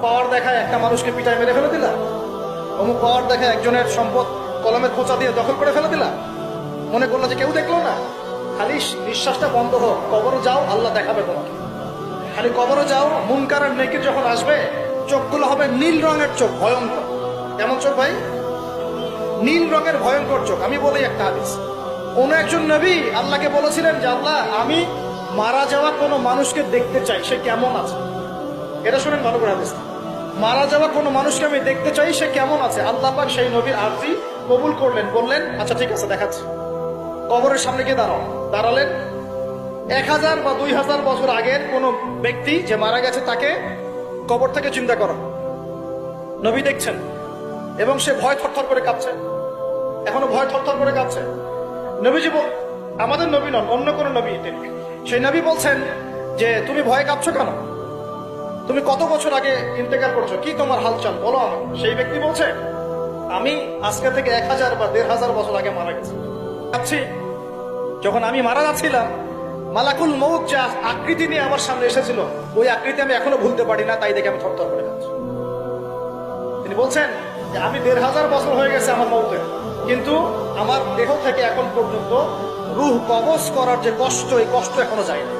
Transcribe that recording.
পাওয়ার দেখায় একটা মানুষকে পিটায় মেরে ফেলে দিলা, অমুক পাওয়ার দেখায় একজনের সম্পদ কলমের খোঁচা দিয়ে দখল করে ফেলে দিলা, মনে করলো যে কেউ দেখলো না। খালি নিঃশ্বাসটা বন্ধ হোক, কবরে যাও, আল্লাহ দেখাবে তোমাকে। খালি কবরে যাও, মুনকার আর নেকির যখন আসবে চোখগুলো হবে নীল রঙের চোখ, ভয়ঙ্কর। কেমন চোখ ভাই? নীল রঙের ভয়ঙ্কর চোখ। আমি বলি একটা হাদিস, কোন একজন নবী আল্লাহকে বলেছিলেন যে আল্লাহ, আমি মারা যাওয়া কোনো মানুষকে দেখতে চাই, সে কেমন আছে। এটা শুনেন ভালো করে হাদিস। মারা যাওয়া কোনো মানুষকে আমি দেখতে চাই, সে কেমন আছে। আল্লাহ পাক সেই নবীর আরজি কবুল করলেন, বললেন আচ্ছা ঠিক আছে, দেখাচ্ছি। কবরের সামনে গিয়ে দাঁড়ালেন। 1000 বা 2000 বছর আগের কোন ব্যক্তি যে মারা গেছে তাকে কবর থেকে চিন্তা করা, নবী দেখছেন এবং সে ভয় থরথর করে কাঁপছে, এখনো ভয় থরথর করে কাঁপছে। নবীজি আমাদের নবী নন, অন্য কোন নবী তিনি। সেই নবী বলছেন যে তুমি ভয় কাঁপছো কেন? তুমি কত বছর আগে ইন্তেকাল করছো, কি তোমার হালচাল বলো আমাকে। সেই ব্যক্তি বলছে আমি আজকে থেকে 1000 বা 1500 বছর আগে মারা গেছি। কাঁপছি। যখন আমি মারা যাচ্ছিলাম, মালাকুল মউত যা আকৃতি নিয়ে আমার সামনে এসেছিল, ওই আকৃতি আমি এখনো ভুলতে পারি না, তাই দেখে আমি থরথর করে কাঁপছি। তিনি বলছেন যে আমি 1500 বছর হয়ে গেছে আমার মউতের, কিন্তু আমার দেহ থেকে এখন পর্যন্ত রূহ কবজ করার যে কষ্ট, এই কষ্ট এখনো যায়নি।